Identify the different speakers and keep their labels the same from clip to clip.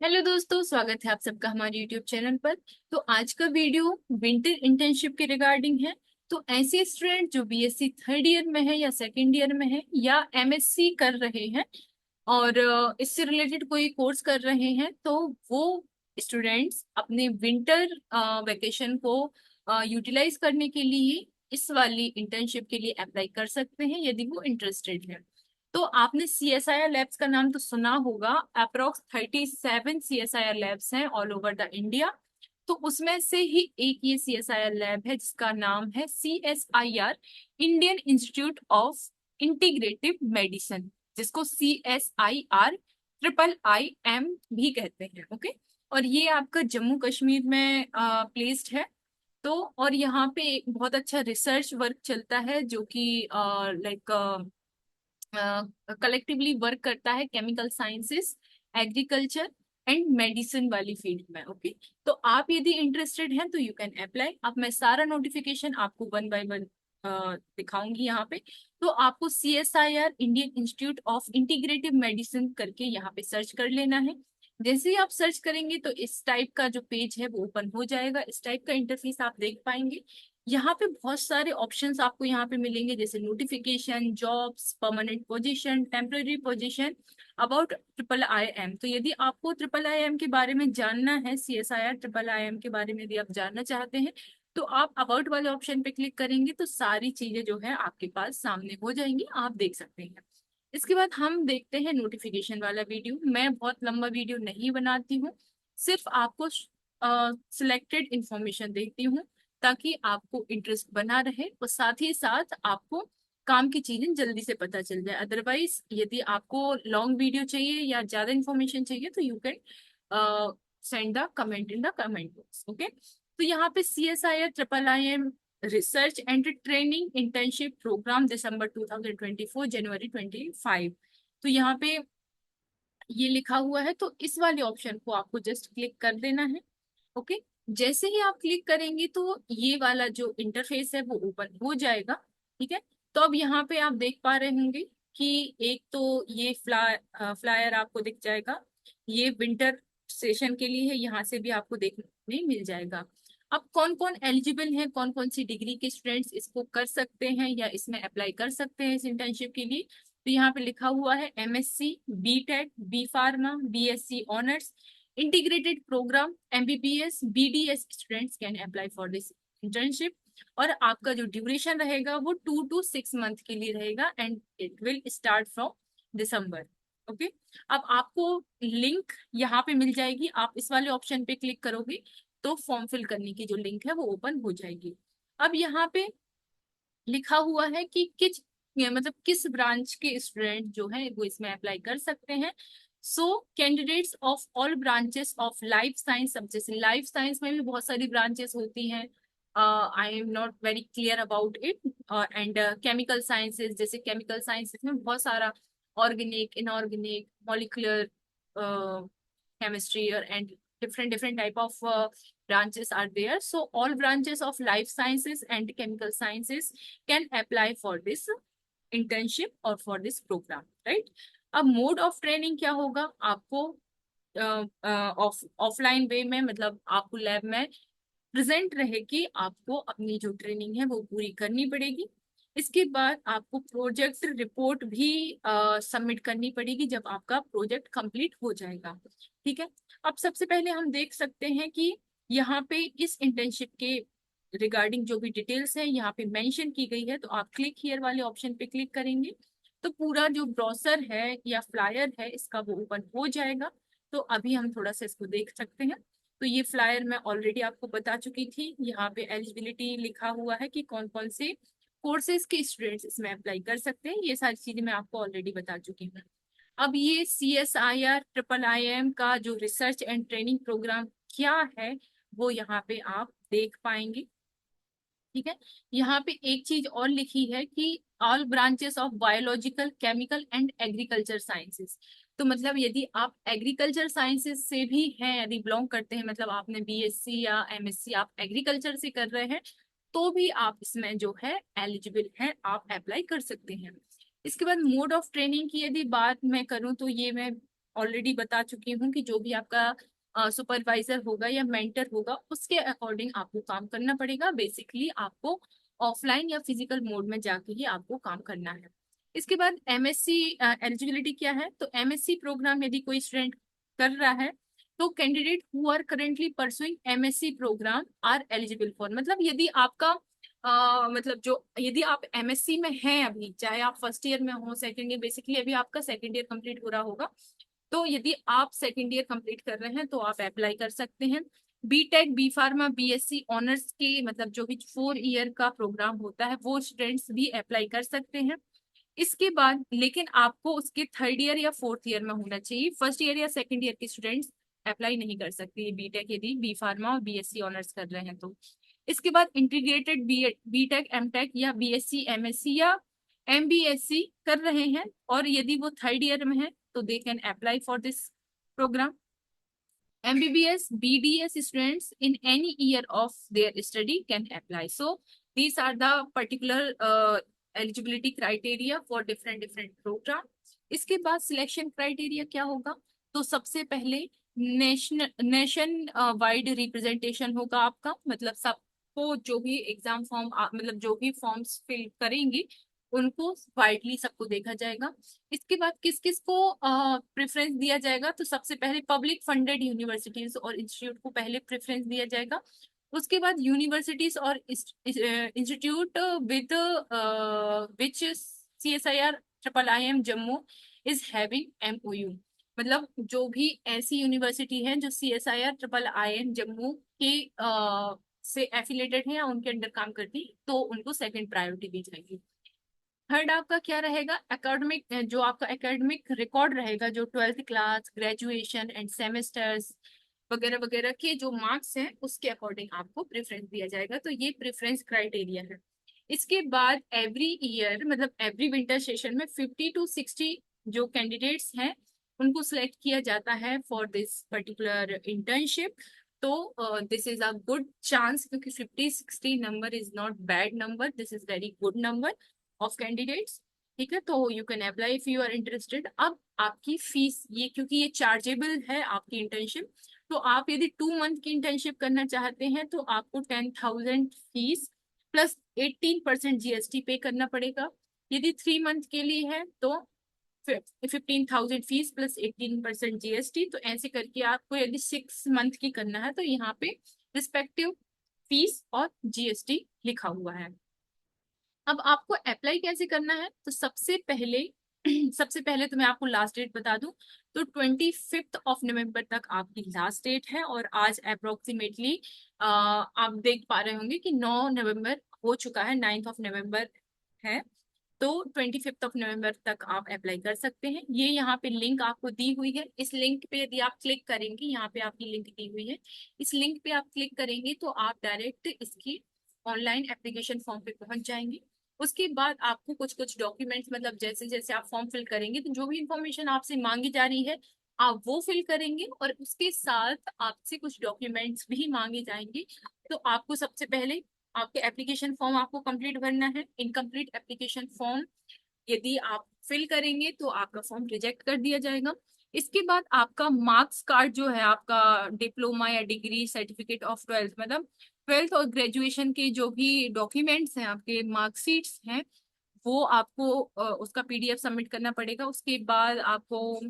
Speaker 1: Hello दोस्तों, स्वागत है आप सबका हमारे यूट्यूब चैनल पर। तो आज का वीडियो विंटर इंटर्नशिप के रिगार्डिंग है। तो ऐसे स्टूडेंट जो बीएससी थर्ड ईयर में है या सेकेंड ईयर में है या एमएससी कर रहे हैं और इससे रिलेटेड कोई कोर्स कर रहे हैं, तो वो स्टूडेंट्स अपने विंटर वेकेशन को यूटिलाइज करने के लिए इस वाली इंटर्नशिप के लिए अप्लाई कर सकते हैं यदि वो इंटरेस्टेड है। तो आपने सीएसआईआर लैब्स का नाम तो सुना होगा। अप्रोक्स 37 सीएसआईआर लैब्स हैं ऑल ओवर द इंडिया। तो उसमें से ही एक ये सीएसआईआर लैब है जिसका नाम है CSIR, Indian institute of integrative medicine, जिसको CSIR IIM भी कहते हैं। ओके। और ये आपका जम्मू कश्मीर में प्लेस्ड है। तो और यहाँ पे एक बहुत अच्छा रिसर्च वर्क चलता है जो कि लाइक कलेक्टिवली वर्क करता है chemical sciences, agriculture and medicine वाली फील्ड में। ओके। तो आप यदि इंटरेस्टेड हैं तो यू कैन अप्लाई। अब मैं सारा नोटिफिकेशन आपको वन बाय वन दिखाऊंगी यहाँ पे। तो आपको CSIR Indian institute of integrative medicine करके यहाँ पे सर्च कर लेना है। जैसे ही आप सर्च करेंगे तो इस टाइप का जो पेज है वो ओपन हो जाएगा। इस टाइप का इंटरफेस आप देख पाएंगे। यहाँ पे बहुत सारे ऑप्शंस आपको यहाँ पे मिलेंगे, जैसे notification, jobs, permanent position, temporary position, about IIM। तो यदि आपको IIM के बारे में जानना है, CSIR IIM के बारे में यदि आप जानना चाहते हैं, तो आप अबाउट वाले ऑप्शन पे क्लिक करेंगे तो सारी चीजें जो है आपके पास सामने हो जाएंगी, आप देख सकते हैं। इसके बाद हम देखते हैं नोटिफिकेशन वाला वीडियो। मैं बहुत लंबा वीडियो नहीं बनाती हूँ, सिर्फ आपको सिलेक्टेड इंफॉर्मेशन देती हूँ ताकि आपको इंटरेस्ट बना रहे और साथ ही साथ आपको काम की चीजें जल्दी से पता चल जाए। अदरवाइज यदि आपको लॉन्ग वीडियो चाहिए या ज्यादा इंफॉर्मेशन चाहिए तो you can send the comment in the comment box. Okay. तो यहाँ पे CSIR IIM research and training internship program दिसंबर 2024 जनवरी 25। तो यहाँ पे ये लिखा हुआ है, तो इस वाले ऑप्शन को आपको जस्ट क्लिक कर देना है। ओके। जैसे ही आप क्लिक करेंगे तो ये वाला जो इंटरफेस है वो ओपन हो जाएगा। ठीक है। तो अब यहाँ पे आप देख पा रहे होंगे कि एक तो ये फ्लायर आपको दिख जाएगा। ये विंटर सेशन के लिए है, यहाँ से भी आपको देखने मिल जाएगा। अब कौन कौन एलिजिबल है, कौन कौन सी डिग्री के स्टूडेंट्स इसको कर सकते हैं या इसमें अप्लाई कर सकते हैं इस इंटर्नशिप के लिए। तो यहाँ पे लिखा हुआ है MSc, B.Tech, B pharma, BSc honours, integrated programme, MBBS, BDS students can apply for this internship. और आपका जो ड्यूरेशन रहेगा वो 2 to 6 मंथ के लिए रहेगा and it will start from December. Okay. अब आपको लिंक यहाँ पे मिल जाएगी, आप इस वाले ऑप्शन पे क्लिक करोगे तो फॉर्म फिल करने की जो लिंक है वो ओपन हो जाएगी। अब यहाँ पे लिखा हुआ है कि मतलब किस ब्रांच के स्टूडेंट जो है वो इसमें अप्लाई कर सकते हैं। So candidates of all branches of life science. अब जैसे लाइफ साइंस में भी बहुत सारी ब्रांचेस होती हैं, I am not very clear about it. And chemical sciences, जैसे केमिकल साइंसेस में बहुत सारा organic, inorganic, molecular chemistry or and different type of branches are there. So all branches of life sciences and chemical sciences can apply for this internship or for this program, right? अब mode of training क्या होगा, आपको offline वे में, मतलब आपको lab में present रहे कि आपको अपनी जो ट्रेनिंग है वो पूरी करनी पड़ेगी। इसके बाद आपको प्रोजेक्ट रिपोर्ट भी सबमिट करनी पड़ेगी जब आपका प्रोजेक्ट कंप्लीट हो जाएगा। ठीक है। अब सबसे पहले हम देख सकते हैं कि यहाँ पे इस इंटर्नशिप के रिगार्डिंग जो भी डिटेल्स है यहाँ पे मेंशन की गई है। तो आप क्लिक हियर वाले ऑप्शन पे क्लिक करेंगे तो पूरा जो ब्रोशर है या फ्लायर है इसका वो ओपन हो जाएगा। तो अभी हम थोड़ा सा इसको देख सकते हैं। तो ये फ्लायर मैं ऑलरेडी आपको बता चुकी थी। यहाँ पे एलिजिबिलिटी लिखा हुआ है कि कौन कौन से कोर्सेज के स्टूडेंट्स इसमें अप्लाई कर सकते हैं, ये सारी चीजें मैं आपको ऑलरेडी बता चुकी हूँ। अब ये CSIR IIM का जो रिसर्च एंड ट्रेनिंग प्रोग्राम क्या है वो यहाँ पे आप देख पाएंगे। ठीक है। यहाँ पे एक चीज और लिखी है कि all branches of biological, chemical and agriculture sciences. तो मतलब यदि आप एग्रीकल्चर साइंसेस से भी हैं, यदि बिलोंग करते हैं, मतलब आपने BSc या MSc आप एग्रीकल्चर से कर रहे हैं, तो भी आप इसमें जो है एलिजिबल हैं, आप अप्लाई कर सकते हैं। इसके बाद मोड ऑफ ट्रेनिंग की यदि बात मैं करूं तो ये मैं ऑलरेडी बता चुकी हूँ कि जो भी आपका सुपरवाइजर होगा या मेंटर होगा उसके अकॉर्डिंग आपको काम करना पड़ेगा। बेसिकली आपको ऑफलाइन या फिजिकल मोड में जाके ही आपको काम करना है। इसके बाद एमएससी एलिजिबिलिटी क्या है, तो एमएससी प्रोग्राम यदि कोई स्टूडेंट कर रहा है तो candidate who are currently pursuing MSc programme are eligible for, मतलब यदि आपका मतलब जो यदि आप एमएससी में हैं अभी, चाहे आप फर्स्ट ईयर में हो सेकंड ईयर, बेसिकली अभी आपका सेकंड ईयर कंप्लीट हो रहा होगा, तो यदि आप सेकंड ईयर कंप्लीट कर रहे हैं तो आप अप्लाई कर सकते हैं। BTech, B pharma, BSc honours के मतलब जो भी 4 ईयर का प्रोग्राम होता है वो स्टूडेंट्स भी अप्लाई कर सकते हैं। इसके बाद लेकिन आपको उसके थर्ड ईयर या फोर्थ ईयर में होना चाहिए, फर्स्ट ईयर या सेकंड ईयर के स्टूडेंट्स अप्लाई नहीं कर सकते बीटेक यदि बी फार्मा और बीएससी ऑनर्स कर रहे हैं तो। इसके बाद इंटीग्रेटेड बीटेक, एमटेक या बीएससी, एमएससी या एमबीएससी कर रहे हैं और यदि वो थर्ड ईयर में है तो they can apply for this programme. MBBS, BDS students in any year of their study can apply. So these are the particular eligibility criteria for different program. इसके बाद सिलेक्शन क्राइटेरिया क्या होगा, तो सबसे पहले नेशन वाइड रिप्रेजेंटेशन होगा आपका, मतलब सबको जो भी एग्जाम फॉर्म मतलब जो भी फॉर्म्स फिल करेंगे उनको वाइडली सबको देखा जाएगा। इसके बाद किस किस को प्रेफरेंस दिया जाएगा, तो सबसे पहले पब्लिक फंडेड यूनिवर्सिटीज और इंस्टीट्यूट को पहले प्रेफरेंस दिया जाएगा। उसके बाद यूनिवर्सिटीज और institute with which CSIR IIM Jammu is having MOU, मतलब जो भी ऐसी यूनिवर्सिटी है जो CSIR IIM जम्मू के से एफिलेटेड है या उनके अंडर काम करती है तो उनको सेकंड प्रायोरिटी दी जाएगी। थर्ड आपका क्या रहेगा, एकेडमिक, जो आपका एकेडमिक रिकॉर्ड रहेगा, जो 12th class, graduation and semesters वगैरह वगैरह के जो मार्क्स हैं उसके अकॉर्डिंग आपको प्रेफरेंस दिया जाएगा, तो ये प्रेफरेंस क्राइटेरिया है। इसके बाद एवरी ईयर मतलब एवरी विंटर सेशन में 50 to 60 जो कैंडिडेट्स हैं उनको सिलेक्ट किया जाता है फॉर दिस पर्टिकुलर इंटर्नशिप। तो this is a good chance, क्योंकि 50-60 number is not bad number, this is very good number of candidates. ठीक है, तो you can apply if you are interested. अब आपकी फीस, ये क्योंकि ये चार्जेबल है आपकी इंटर्नशिप, तो आप यदि 2 मंथ की इंटर्नशिप करना चाहते हैं तो आपको 10,000 फीस प्लस 18% GST पे करना पड़ेगा। यदि 3 मंथ के लिए है तो 15,000 फीस प्लस 18% GST। तो ऐसे करके आपको यदि 6 मंथ की करना है तो यहाँ पे रिस्पेक्टिव फीस और GST लिखा हुआ है। अब आपको अप्लाई कैसे करना है, तो सबसे पहले सबसे पहले तो मैं आपको लास्ट डेट बता दूं, तो 25 नवंबर तक आपकी लास्ट डेट है और आज अप्रोक्सीमेटली आप देख पा रहे होंगे कि 9 नवंबर हो चुका है, 9 नवंबर है। तो 25 नवंबर तक आप अप्लाई कर सकते हैं। ये यहाँ पे लिंक आपको दी हुई है, इस लिंक पे यदि आप क्लिक करेंगे, यहाँ पे आपकी लिंक दी हुई है, इस लिंक पे आप क्लिक करेंगे तो आप डायरेक्ट इसकी ऑनलाइन एप्लीकेशन फॉर्म पे पहुंच जाएंगे। उसके बाद आपको कुछ कुछ डॉक्यूमेंट्स, मतलब जैसे जैसे आप फॉर्म फिल करेंगे तो जो भी इंफॉर्मेशन आपसे मांगी जा रही है आप वो फिल करेंगे और उसके साथ आपसे कुछ डॉक्यूमेंट्स भी मांगे जाएंगे। तो आपको सबसे पहले आपके एप्लीकेशन फॉर्म आपको कंप्लीट भरना है। इनकम्प्लीट एप्लीकेशन फॉर्म यदि आप फिल करेंगे तो आपका फॉर्म रिजेक्ट कर दिया जाएगा। इसके बाद आपका मार्क्स कार्ड जो है, आपका डिप्लोमा या डिग्री सर्टिफिकेट ऑफ 12th, मतलब 12th और ग्रेजुएशन के जो भी डॉक्यूमेंट्स हैं, आपके मार्कशीट्स हैं, वो आपको उसका PDF सबमिट करना पड़ेगा। उसके बाद आपको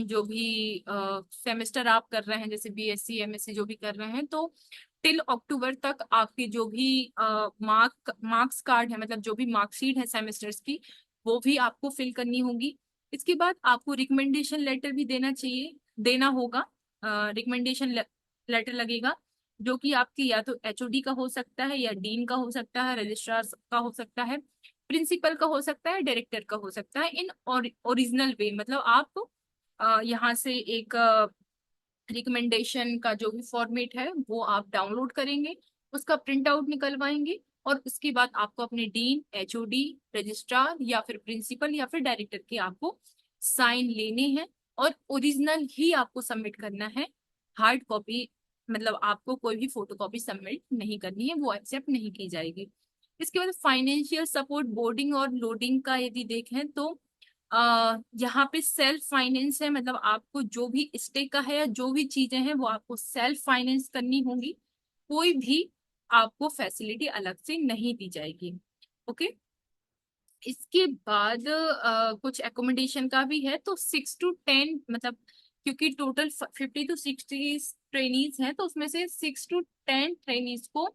Speaker 1: जो भी सेमेस्टर आप कर रहे हैं, जैसे BSc MSc जो भी कर रहे हैं, तो टिल अक्टूबर तक आपके जो भी मार्क्स कार्ड है, मतलब जो भी मार्कशीट है सेमेस्टर्स की, वो भी आपको फिल करनी होगी। इसके बाद आपको रिकमेंडेशन लेटर भी देना होगा। रिकमेंडेशन लेटर लगेगा जो कि आपकी या तो HOD का हो सकता है या डीन का हो सकता है, रजिस्ट्रार का हो सकता है, प्रिंसिपल का हो सकता है, डायरेक्टर का हो सकता है, इन ओरिजिनल वे, मतलब आप यहाँ से एक रिकमेंडेशन का जो भी फॉर्मेट है वो आप डाउनलोड करेंगे, उसका प्रिंट आउट निकलवाएंगे और उसके बाद आपको अपने डीन, HOD, रजिस्ट्रार या फिर प्रिंसिपल या फिर डायरेक्टर के आपको साइन लेने हैं और ओरिजिनल ही आपको सबमिट करना है। हार्ड कॉपी मतलब आपको कोई भी फोटोकॉपी सबमिट नहीं करनी है, वो एक्सेप्ट नहीं की जाएगी। इसके बाद फाइनेंशियल सपोर्ट, बोर्डिंग और लोडिंग का यदि देखें तो यहाँ पे सेल्फ फाइनेंस है, मतलब आपको जो भी स्टे का है या जो भी चीजें हैं वो आपको सेल्फ फाइनेंस करनी होंगी। कोई भी आपको फैसिलिटी अलग से नहीं दी जाएगी। ओके। इसके बाद कुछ एकोमोडेशन का भी है, तो 6 to 10, मतलब क्योंकि टोटल 50 to 60 ट्रेनीज हैं, तो उसमें से 6 to 10 ट्रेनीज को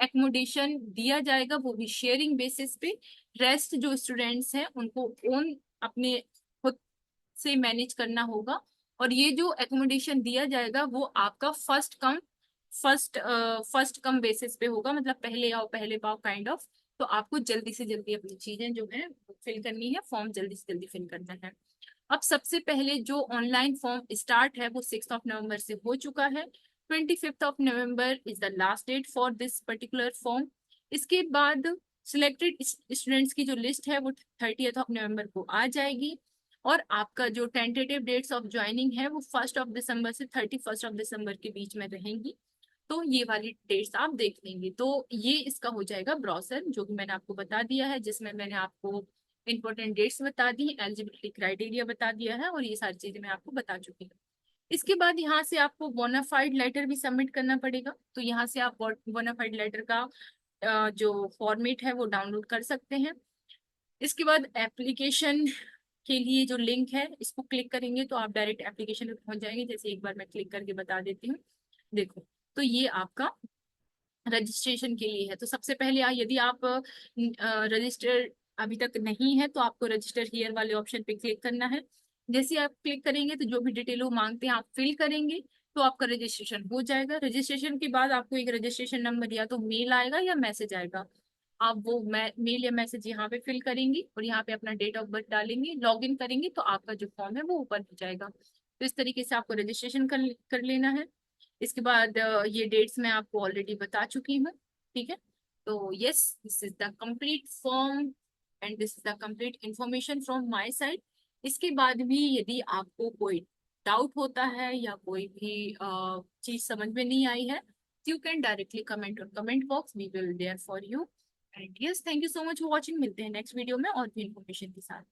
Speaker 1: एकोमोडेशन दिया जाएगा, वो भी शेयरिंग बेसिस पे। रेस्ट जो स्टूडेंट्स हैं उनको ओन अपने खुद से मैनेज करना होगा। और ये जो एकोमोडेशन दिया जाएगा वो आपका फर्स्ट कम बेसिस पे होगा, मतलब पहले आओ पहले पाओ काइंड ऑफ। तो आपको जल्दी से जल्दी अपनी चीजें जो है फिल करनी है, फॉर्म जल्दी से जल्दी फिल करना है। अब सबसे पहले जो ऑनलाइन फॉर्म स्टार्ट है वो 6 नवंबर से हो चुका है। 25 November is the last date for this particular form. इसके बाद सिलेक्टेड स्टूडेंट्स की जो लिस्ट है वो 30 नवंबर को आ जाएगी। और आपका जो टेंटेटिव डेट्स ऑफ ज्वाइनिंग है वो 1 दिसंबर से 31 दिसंबर के बीच में रहेंगी। तो ये वाली डेट्स आप देख लेंगे। तो ये इसका हो जाएगा ब्रोशर, जो कि मैंने आपको बता दिया है, जिसमें मैंने आपको इंपॉर्टेंट डेट्स बता दी, एलिजिबिलिटी क्राइटेरिया बता दिया है, और ये सारी चीजें मैं आपको बता चुकी हूँ। इसके बाद यहाँ से आपको बोनाफाइड लेटर भी सबमिट करना पड़ेगा। तो यहाँ से आप बोनाफाइड लेटर का जो फॉर्मेट है वो डाउनलोड कर सकते हैं। इसके बाद एप्लीकेशन के लिए जो लिंक है इसको क्लिक करेंगे तो आप डायरेक्ट एप्लीकेशन पे पहुंच जाएंगे। जैसे एक बार मैं क्लिक करके बता देती हूँ, देखो। तो ये आपका रजिस्ट्रेशन के लिए है। तो सबसे पहले यदि आप रजिस्टर अभी तक नहीं है तो आपको रजिस्टर हियर वाले ऑप्शन पे क्लिक करना है। जैसे आप क्लिक करेंगे तो जो भी डिटेल वो मांगते हैं आप फिल करेंगे, तो आपका रजिस्ट्रेशन हो जाएगा। रजिस्ट्रेशन के बाद आपको एक रजिस्ट्रेशन नंबर या तो मेल आएगा या मैसेज आएगा। आप वो मेल या मैसेज यहाँ पे फिल करेंगी और यहाँ पे अपना डेट ऑफ बर्थ डालेंगे, लॉग इन करेंगे, तो आपका जो फॉर्म है वो ओपन हो जाएगा। तो इस तरीके से आपको रजिस्ट्रेशन कर लेना है। इसके बाद ये डेट्स मैं आपको ऑलरेडी बता चुकी हूँ। ठीक है। तो yes, this is the complete form and this is the complete information from my side. इसके बाद भी यदि आपको कोई डाउट होता है या कोई भी चीज समझ में नहीं आई है, you can directly comment on comment box, we will there for you. And yes, thank you so much for watching. मिलते हैं नेक्स्ट वीडियो में और भी इंफॉर्मेशन के साथ।